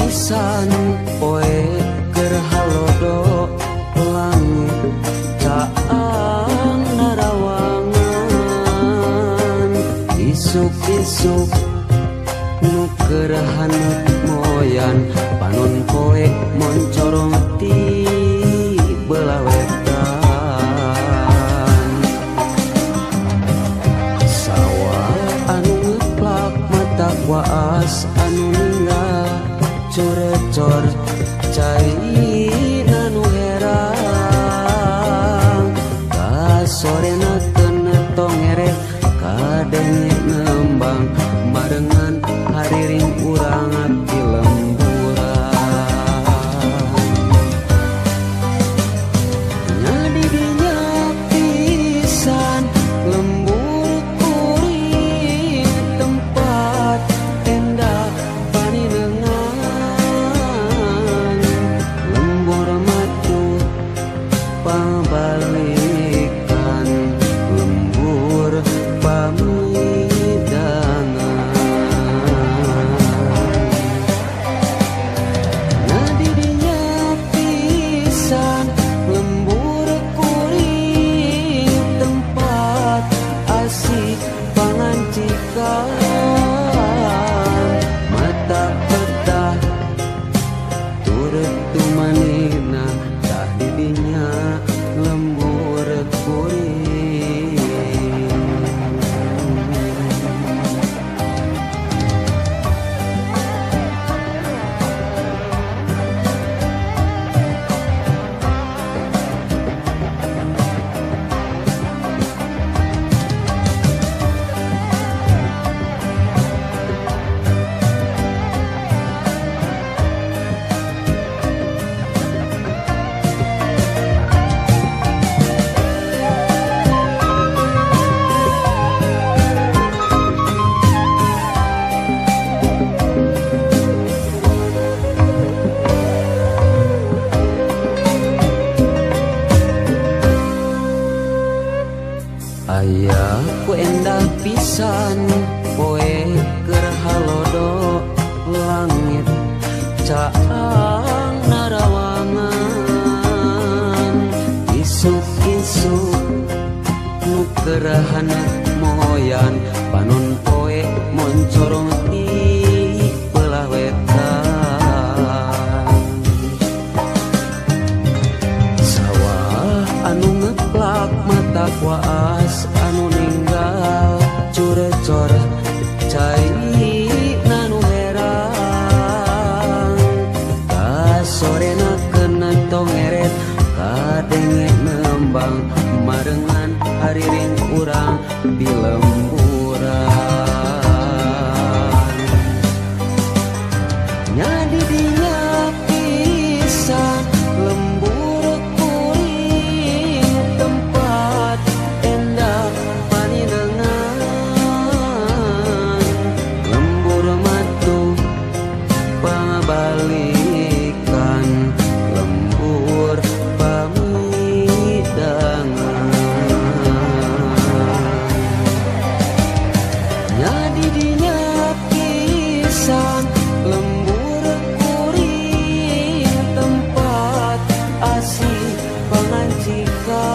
pisan poe keur halodo langit caang narawangan isuk-isuk nu keur haneut moyan panon poe moncorong ti belah wetan sawah anu ngeplak mata waas anu ninggal corecor cai nanu herang ka sorena kena tongere kadenge nembang marengan hariring urang abdi lemburan nyadi dinya pisan lembur kuring tempat endah paninengan lembur matu pabalikan lembur pamidangan nadi dinya pisan lembur kuring tempat asik pangancikan mata petah turut tumanina tah didinya lembur kuring aya ku endah pisan poe keur halodo langit caang narawangan isuk-isuk nu keur haneut moyan panon poe moncorong ti belah wetan sawah anu ngeplak mata waas anu ninggal curecor cai nanu herang ka sorena kena tongeret kadenge nembang marengan hariring urang di lemburan nyadi dinya pisan lembur kuring tempat endah paninengan lembur matu pangabalikan lembur pamidangan nyadi dinya pisan lembur kuring tempat asih pangancikan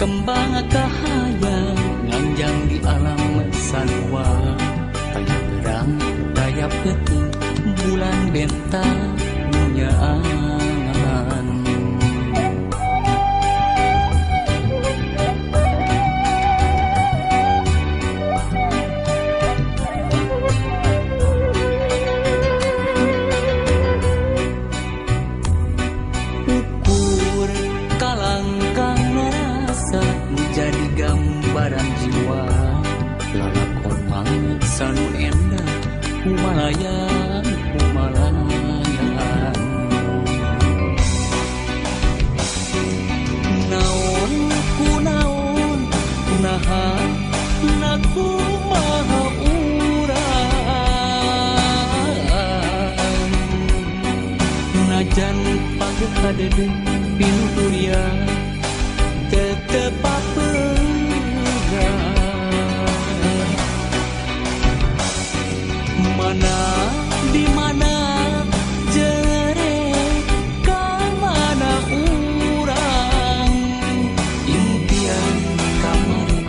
kembang kahaya nganjang di alam sarwa, kayak berang daya peting bulan bentang punya angan. Ukur kalangkang rasa menjadi gambaran jiwa, lalakon mangsanu endah Humalayan, Humalayan. Naon ku naon, naha naku maha urang. Najan pagehadeudeung pinuturya tetep papeurang. Mana di mana jere ka mana urang, impian kamari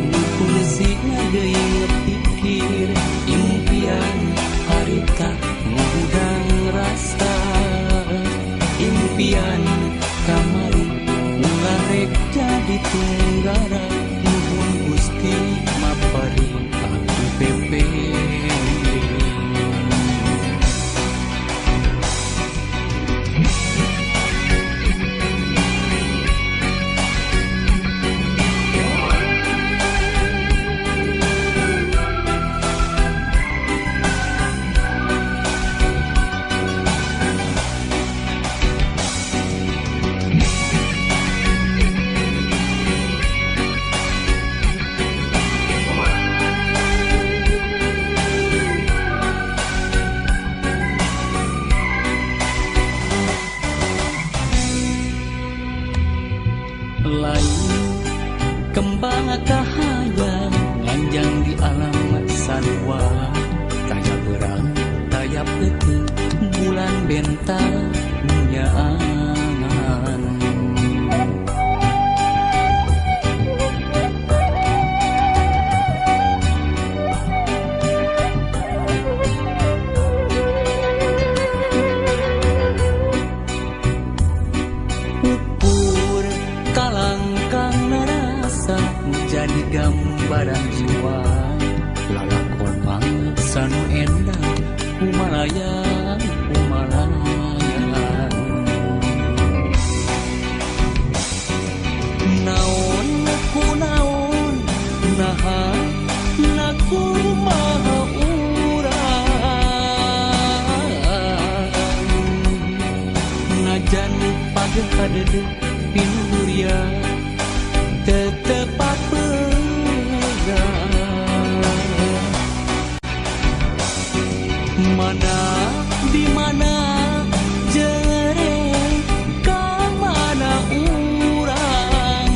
nukulesina deui ngepikir, impian harita ngundang rasa, impian kamari ulah rek jadi tunggara, nuhun Gusti maparing aku pepe. Lain kembang kahaya nganjang di alam sarwa, kayak berang tayap peting bulan bentang punya angan. Jadi gambaran jiwa, lalakon mangsanu endah Humalayan, Humalayan. Naon ku naon, naha naku maha urang. Najan pagehadeudeung pinuturya tetep papeurang. Mana di mana jere ka mana urang,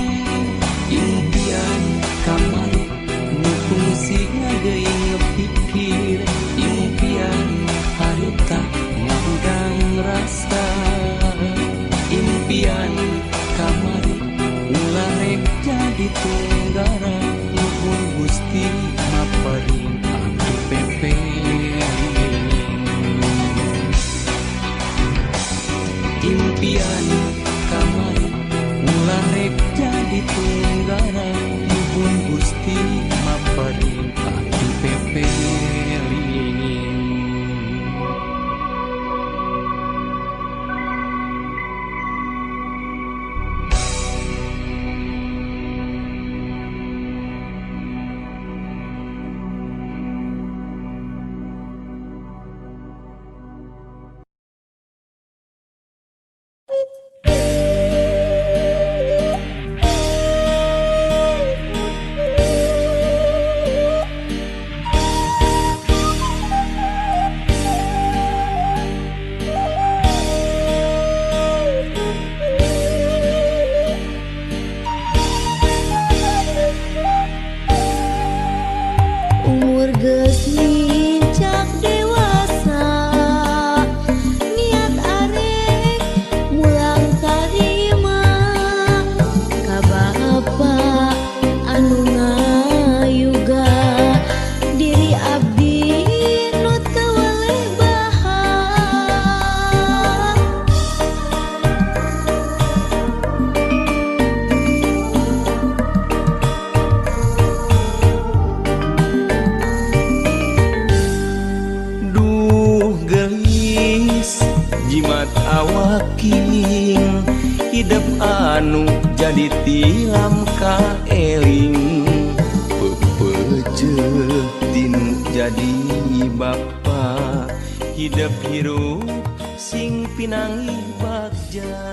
impian kamari nukulsi deui ngepikir, impian harita ngundang rasa, impian kamari ulah rek jadi tunggara, nuhun Gusti maparing aku pepe. Impian kamari ulah rek jadi tunggara, nuhun Gusti maparing aku pepe. jimat awaking hidup anu jadi tilam ka eling pepeje tinu jadi bapa hidup hirup sing pinangi bagja